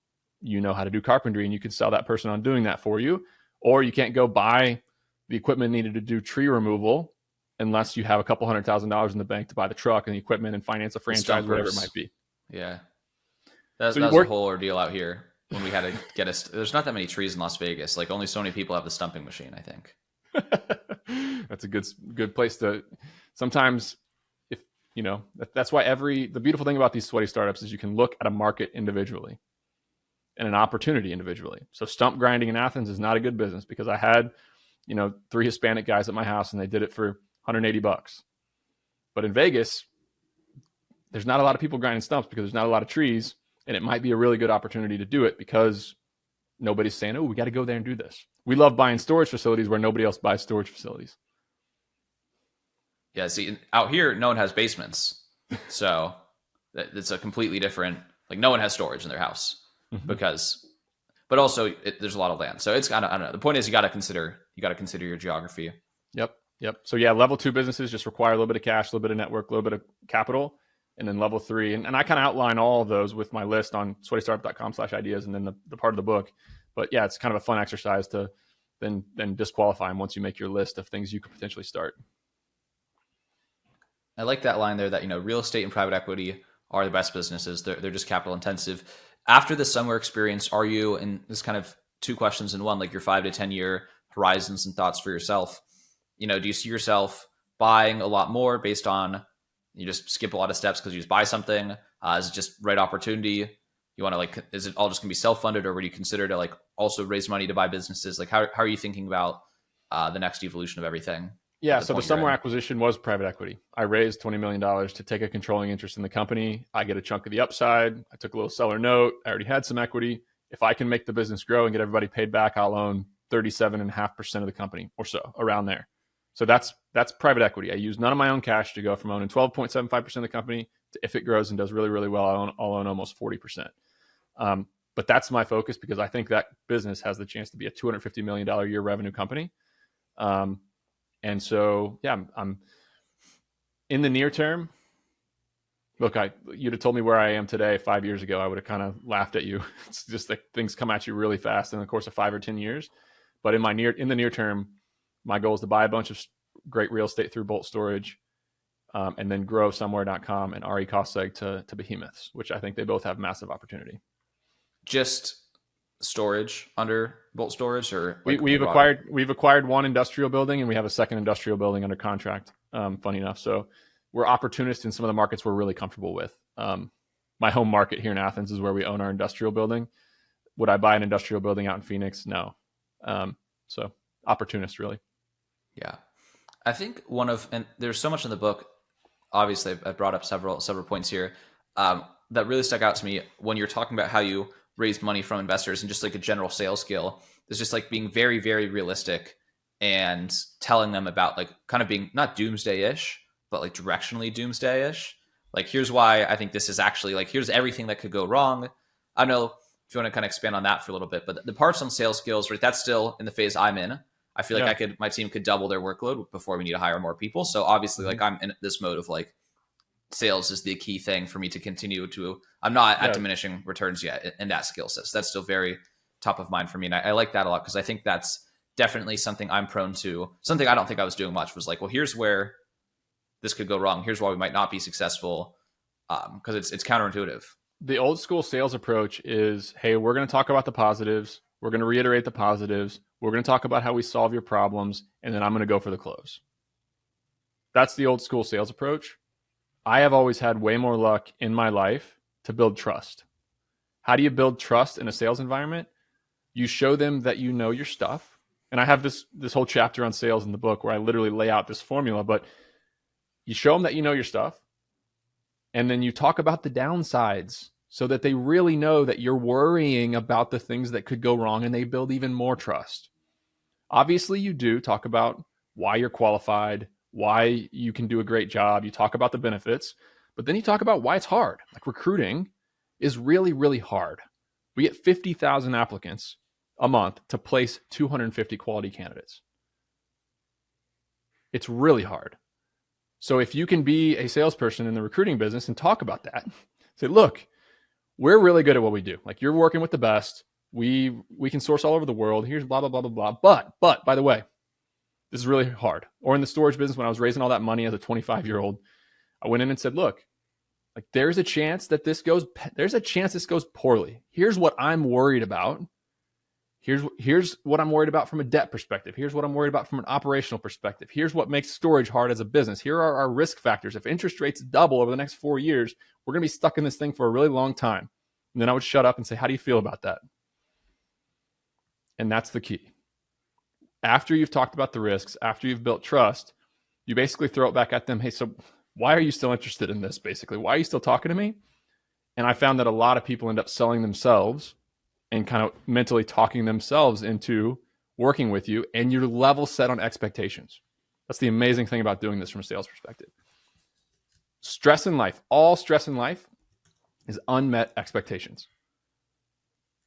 you know how to do carpentry and you can sell that person on doing that for you. Or you can't go buy the equipment needed to do tree removal unless you have a couple $100,000 in the bank to buy the truck and the equipment and finance a franchise, whatever it might be. Yeah. That So was a whole ordeal out here when we had to get us. There's not that many trees in Las Vegas. Like only so many people have the stumping machine, I think. That's a good place to sometimes, if you know, that's why the beautiful thing about these sweaty startups is you can look at a market individually and an opportunity individually. So stump grinding in Athens is not a good business because I had, 3 Hispanic guys at my house and they did it for $180. But in Vegas, there's not a lot of people grinding stumps because there's not a lot of trees, and it might be a really good opportunity to do it because nobody's saying, oh, we got to go there and do this. We love buying storage facilities where nobody else buys storage facilities. Yeah, see, out here, no one has basements. So it's a completely different, like no one has storage in their house but also there's a lot of land. So it's kind of, I don't know. The point is you got to consider your geography. Yep. So yeah, level 2 businesses just require a little bit of cash, a little bit of network, a little bit of capital. And then level 3, and I kind of outline all of those with my list on sweatystartup.com/ideas and then the part of the book. But yeah, it's kind of a fun exercise to then disqualify them once you make your list of things you could potentially start. I like that line there that, real estate and private equity are the best businesses. They're just capital intensive. After the summer experience, are you, and this kind of 2 questions in one, like your 5 to 10 year horizons and thoughts for yourself, do you see yourself buying a lot more based on you just skip a lot of steps because you just buy something? Is it just right opportunity? You want to is it all just gonna be self-funded, or would you consider to also raise money to buy businesses? Like how are you thinking about the next evolution of everything? Yeah. So the summer acquisition was private equity. I raised $20 million to take a controlling interest in the company. I get a chunk of the upside. I took a little seller note. I already had some equity. If I can make the business grow and get everybody paid back, I'll own 37.5% of the company or so, around there. So that's private equity. I use none of my own cash to go from owning 12.75% of the company to, if it grows and does really, really well, I'll own almost 40%. But that's my focus because I think that business has the chance to be a $250 million a year revenue company. And so, yeah, I'm in the near term. Look, you'd have told me where I am today 5 years ago, I would have kind of laughed at you. It's just like things come at you really fast in the course of 5 or 10 years. But in the near term, my goal is to buy a bunch of great real estate through Bolt Storage, and then grow somewhere.com and RE Costseg to behemoths, which I think they both have massive opportunity. Just storage under Bolt Storage, or we've acquired one industrial building and we have a second industrial building under contract. Funny enough, so we're opportunists in some of the markets we're really comfortable with. My home market here in Athens is where we own our industrial building. Would I buy an industrial building out in Phoenix? No. So opportunist, really. Yeah, I think and there's so much in the book. Obviously, I've brought up several points here that really stuck out to me when you're talking about how you raised money from investors and just like a general sales skill. There's just like being very, very realistic and telling them about kind of being not doomsday-ish, but directionally doomsday-ish. Here's why I think this is actually here's everything that could go wrong. I don't know if you want to kind of expand on that for a little bit, but the parts on sales skills, right? That's still in the phase I'm in. I feel like my team could double their workload before we need to hire more people. So obviously I'm in this mode of sales is the key thing for me to continue to, I'm not at diminishing returns yet in that skill set. So that's still very top of mind for me. And I like that a lot because I think that's definitely something I'm prone to. Something I don't think I was doing much was well, here's where this could go wrong. Here's why we might not be successful. Because it's counterintuitive. The old school sales approach is, hey, we're going to talk about the positives. We're going to reiterate the positives. We're going to talk about how we solve your problems. And then I'm going to go for the close. That's the old school sales approach. I have always had way more luck in my life to build trust. How do you build trust in a sales environment? You show them that you know your stuff. And I have this whole chapter on sales in the book where I literally lay out this formula, but you show them that you know your stuff. And then you talk about the downsides so that they really know that you're worrying about the things that could go wrong, and they build even more trust. Obviously, you do talk about why you're qualified, why you can do a great job. You talk about the benefits, but then you talk about why it's hard. Recruiting is really, really hard. We get 50,000 applicants a month to place 250 quality candidates. It's really hard. So if you can be a salesperson in the recruiting business and talk about that, say, look, we're really good at what we do. You're working with the best. We can source all over the world. Here's blah, blah, blah, blah, blah. But by the way, This is really hard. Or in the storage business, when I was raising all that money as a 25-year-old, I went in and said, look, like there's a chance this goes poorly. Here's what I'm worried about. Here's what I'm worried about from a debt perspective. Here's what I'm worried about from an operational perspective. Here's what makes storage hard as a business. Here are our risk factors. If interest rates double over the next 4 years, we're going to be stuck in this thing for a really long time. And then I would shut up and say, how do you feel about that? And that's the key. After you've talked about the risks, after you've built trust, you basically throw it back at them. Hey, so why are you still interested in this? Basically, why are you still talking to me? And I found that a lot of people end up selling themselves and kind of mentally talking themselves into working with you, and you're level set on expectations. That's the amazing thing about doing this from a sales perspective. Stress in life, all stress in life is unmet expectations.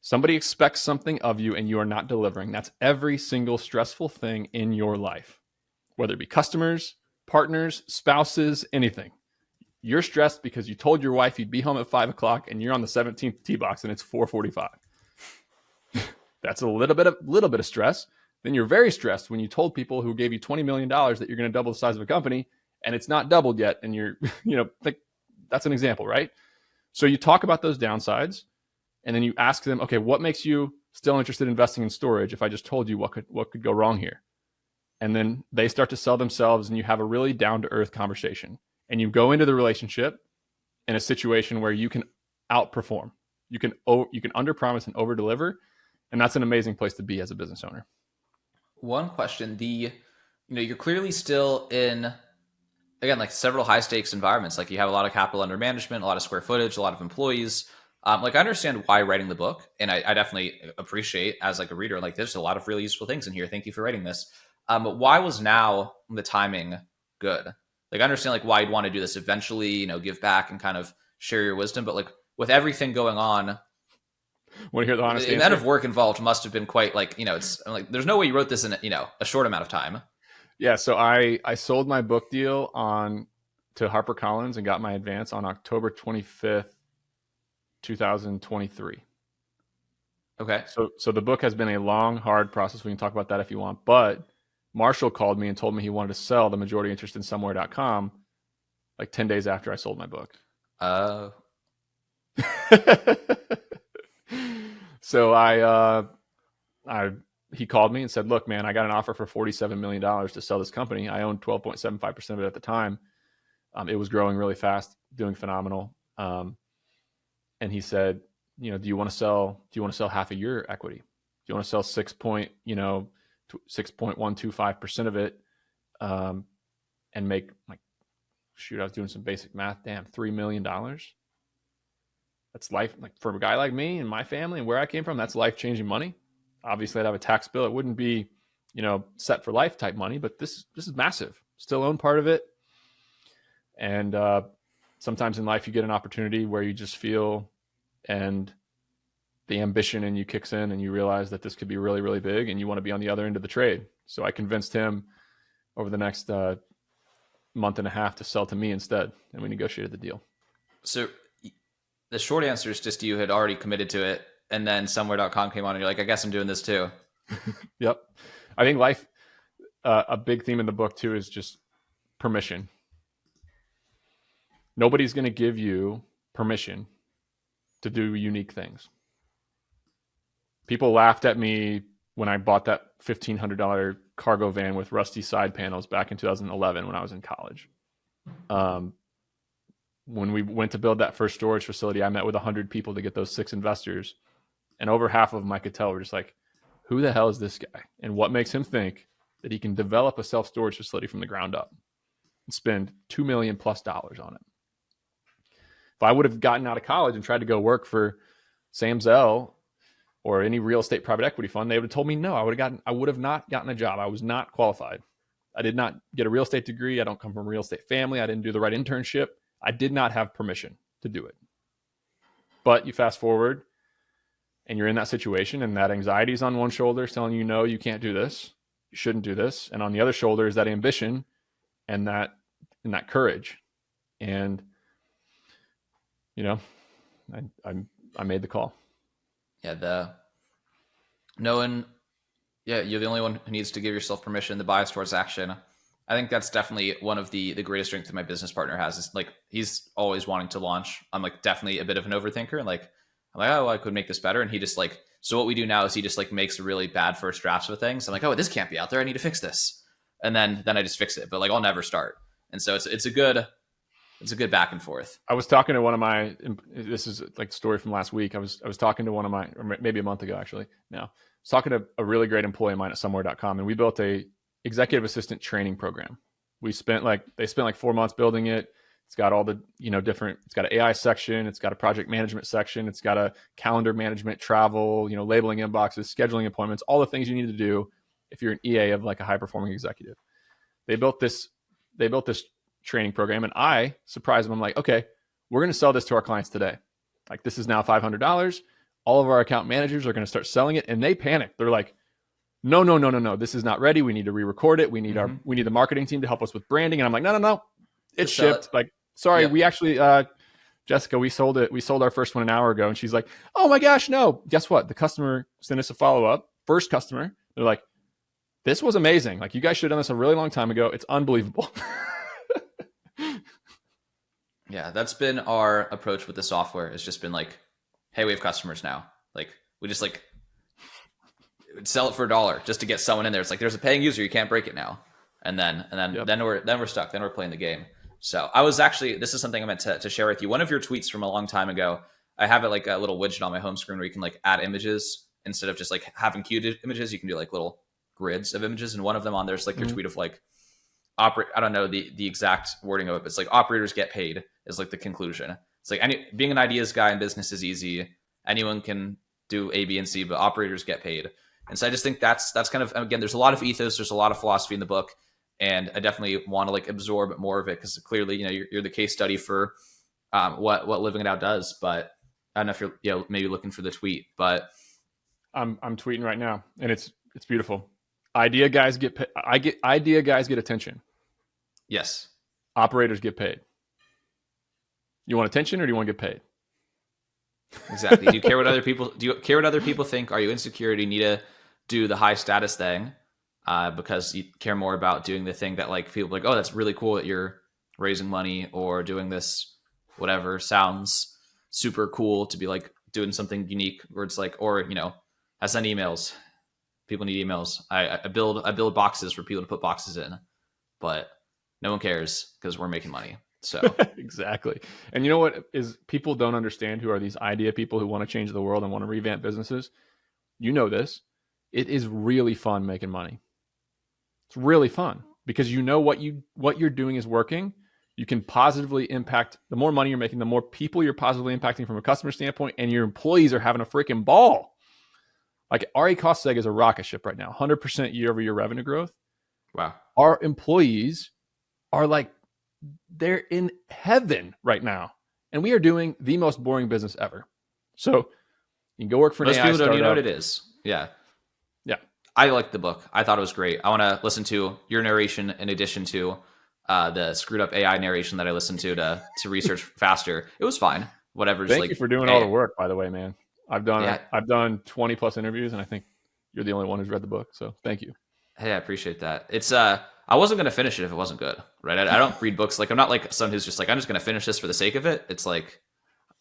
Somebody expects something of you and you are not delivering. That's every single stressful thing in your life, whether it be customers, partners, spouses, anything. You're stressed because you told your wife you'd be home at 5 o'clock and you're on the 17th tee box and it's 4:45. That's a little bit of stress. Then you're very stressed when you told people who gave you $20 million that you're going to double the size of a company and it's not doubled yet. And you're, like, that's an example, right? So you talk about those downsides and then you ask them, okay, what makes you still interested in investing in storage if I just told you what could go wrong here? And then they start to sell themselves and you have a really down to earth conversation and you go into the relationship in a situation where you can outperform. You can underpromise and overdeliver. And that's an amazing place to be as a business owner. One question, you're clearly still in, again, like several high stakes environments. Like you have a lot of capital under management, a lot of square footage, a lot of employees. Like I understand why writing the book, and I definitely appreciate as like a reader, like there's a lot of really useful things in here. Thank you for writing this. But why was now the timing good? Like I understand like why you'd want to do this eventually, give back and kind of share your wisdom. But like with everything going on, want to hear the honest the answer? amount of work involved must have been quite like, it's like, there's no way you wrote this in, a short amount of time. Yeah. So I sold my book deal to HarperCollins and got my advance on October 25th, 2023. Okay. So the book has been a long, hard process. We can talk about that if you want, but Marshall called me and told me he wanted to sell the majority interest in somewhere.com like 10 days after I sold my book. So he called me and said, look, man, I got an offer for $47 million to sell this company. I owned 12.75% of it at the time. It was growing really fast, doing phenomenal. And he said, do you want to sell half of your equity? Do you want to sell 6.125% of it, and make I was doing some basic math. Damn, $3 million. That's life, like for a guy like me and my family and where I came from, that's life-changing money. Obviously I'd have a tax bill. It wouldn't be, set for life type money, but this is massive. Still own part of it. And sometimes in life you get an opportunity where you just feel, and the ambition in you kicks in and you realize that this could be really, really big and you want to be on the other end of the trade. So I convinced him over the next month and a half to sell to me instead. And we negotiated the deal. So the short answer is just you had already committed to it, and then somewhere.com came on and you're like, I guess I'm doing this too. Yep. I think life, a big theme in the book too, is just permission. Nobody's going to give you permission to do unique things. People laughed at me when I bought that $1,500 cargo van with rusty side panels back in 2011 when I was in college. When we went to build that first storage facility, I met with 100 people to get those 6 investors. And over half of them I could tell were just like, who the hell is this guy? And what makes him think that he can develop a self-storage facility from the ground up and spend $2 million plus on it? If I would have gotten out of college and tried to go work for Sam Zell or any real estate private equity fund, they would have told me no. I would have not gotten a job. I was not qualified. I did not get a real estate degree. I don't come from a real estate family. I didn't do the right internship. I did not have permission to do it. But you fast forward and you're in that situation, and that anxiety is on one shoulder telling you, no, you can't do this. You shouldn't do this. And on the other shoulder is that ambition and that courage. And, I made the call. Yeah. Knowing Yeah, you're the only one who needs to give yourself permission, the bias towards action. I think that's definitely one of the greatest strengths that my business partner has, is like he's always wanting to launch. I'm like definitely a bit of an overthinker, and like I'm like, oh, I could make this better. And he just like, so what we do now is he just like makes really bad first drafts of things. I'm like, oh, this can't be out there. I need to fix this. And then I just fix it. But like I'll never start. And so it's a good back and forth. I was talking to one of my, this is like a story from last week. I was talking to one of my, or maybe a month ago actually now, I was talking to a really great employee of mine at somewhere.com, and we built a executive assistant training program. They spent like 4 months building it. It's got all the, different, it's got an AI section. It's got a project management section. It's got a calendar management, travel, labeling inboxes, scheduling appointments, all the things you need to do if you're an EA of like a high performing executive. They built this training program, and I surprised them. I'm like, okay, we're going to sell this to our clients today. Like, this is now $500. All of our account managers are going to start selling it. And they panic. They're like, no. This is not ready. We need to re-record it. We need we need the marketing team to help us with branding. And I'm like, no. It's shipped. Like, sorry, we actually, Jessica, we sold it. We sold our first one an hour ago. And she's like, oh my gosh, no. Guess what? The customer sent us a follow-up. First customer. They're like, this was amazing. Like, you guys should have done this a really long time ago. It's unbelievable. Yeah, that's been our approach with the software. It's just been like, hey, we have customers now. Like, we just like sell it for $1 just to get someone in there. It's like, there's a paying user, you can't break it now. And then we're stuck. Then we're playing the game. So I was actually, this is something I meant to share with you. One of your tweets from a long time ago, I have it like a little widget on my home screen where you can like add images instead of just like having queued images. You can do like little grids of images. And one of them on there's like your tweet of like, I don't know the exact wording of it, but it's like operators get paid is like the conclusion. It's like being an ideas guy in business is easy. Anyone can do A, B, and C, but operators get paid. And so I just think that's kind of, again, there's a lot of ethos, there's a lot of philosophy in the book, and I definitely want to like absorb more of it, because clearly, you're the case study for what living it out does. But I don't know if you're maybe looking for the tweet, but I'm tweeting right now, and it's beautiful. Idea guys get attention. Yes. Operators get paid. You want attention, or do you want to get paid? Exactly. Do you care what other people think? Are you insecure? Do you need to do the high status thing because you care more about doing the thing that like people are like, oh, that's really cool that you're raising money or doing this, whatever sounds super cool to be like doing something unique, where it's like, or I send emails. People need emails. I build boxes for people to put boxes in, but no one cares because we're making money. So exactly. And you know what is people don't understand, who are these idea people who want to change the world and want to revamp businesses. This. It is really fun making money. It's really fun because what you're doing is working. You can positively impact. The more money you're making, the more people you're positively impacting from a customer standpoint, and your employees are having a freaking ball. Like RE Costseg is a rocket ship right now, 100% year-over-year revenue growth. Wow. Our employees are like, they're in heaven right now. And we are doing the most boring business ever. So you can go work for an AI startup. Most people don't even know what it is. Yeah. Yeah. I liked the book. I thought it was great. I want to listen to your narration in addition to the screwed up AI narration that I listened to research faster. It was fine. Whatever. Thank you for doing all the work, by the way, man. I've done 20 plus interviews, and I think you're the only one who's read the book. So thank you. Hey, I appreciate that. It's I wasn't going to finish it if it wasn't good, right? I don't read books. Like, I'm not like someone who's just like, I'm just going to finish this for the sake of it. It's like,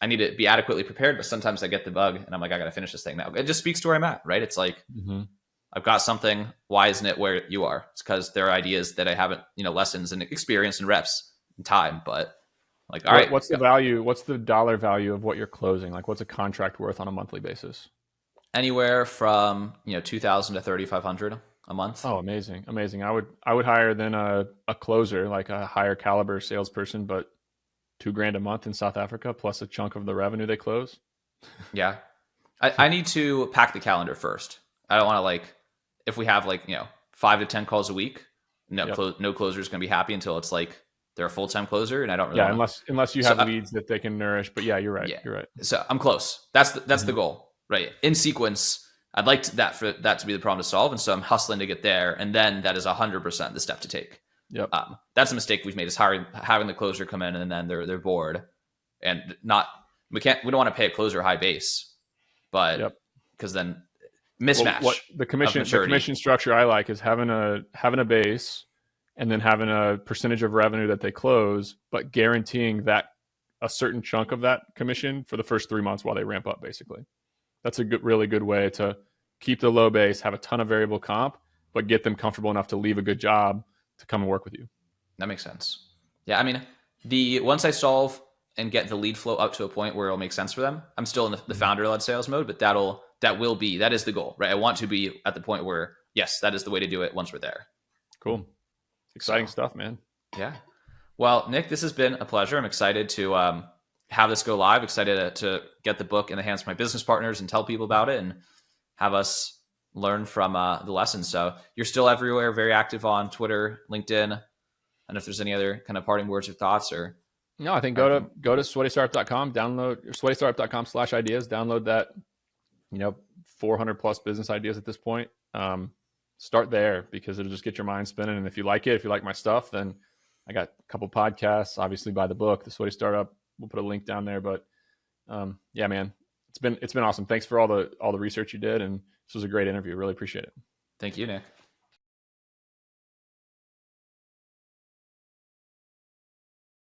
I need to be adequately prepared, but sometimes I get the bug and I'm like, I got to finish this thing now. It just speaks to where I'm at, right? It's like, I've got something. Why isn't it where you are? It's because there are ideas that I haven't, lessons and experience and reps and time, but like, all right. What's the value? What's the dollar value of what you're closing? Like, what's a contract worth on a monthly basis? Anywhere from, 2,000 to 3,500 a month. Oh, amazing. I would hire then a closer, like a higher caliber salesperson, but $2,000 a month in South Africa, plus a chunk of the revenue they close. Yeah. I need to pack the calendar first. I don't want to like, if we have like, 5 to 10 calls a week, no closer is going to be happy until it's like they're a full-time closer. And I don't really unless you have leads that they can nourish, but yeah, you're right. Yeah. You're right. So I'm close. That's the goal, right? In sequence, I'd like for that to be the problem to solve. And so I'm hustling to get there. And then that is 100% the step to take. Yep. That's a mistake we've made, is having the closer come in and then they're bored and we don't want to pay a closer high base, but because then mismatch. What the commission structure I like is having a base and then having a percentage of revenue that they close, but guaranteeing that a certain chunk of that commission for the first 3 months while they ramp up, basically. That's a really good way to keep the low base, have a ton of variable comp, but get them comfortable enough to leave a good job to come and work with you. That makes sense. Yeah, I mean, once I solve and get the lead flow up to a point where it'll make sense for them, I'm still in the founder-led sales mode, but that is the goal, right? I want to be at the point where, yes, that is the way to do it once we're there. Cool. Exciting stuff, man. Yeah. Well, Nick, this has been a pleasure. I'm excited to have this go live, excited to get the book in the hands of my business partners and tell people about it and have us learn from the lessons. So you're still everywhere, very active on Twitter, LinkedIn. And if there's any other kind of parting words or thoughts or... No, I think go to sweatystartup.com, download sweatystartup.com/ideas, download that, 400 plus business ideas at this point. Start there because it'll just get your mind spinning. And if you like it, if you like my stuff, then I got a couple podcasts, obviously by the book, The Sweaty Startup. We'll put a link down there, but yeah, man, it's been awesome. Thanks for all the research you did. And this was a great interview. Really appreciate it. Thank you, Nick.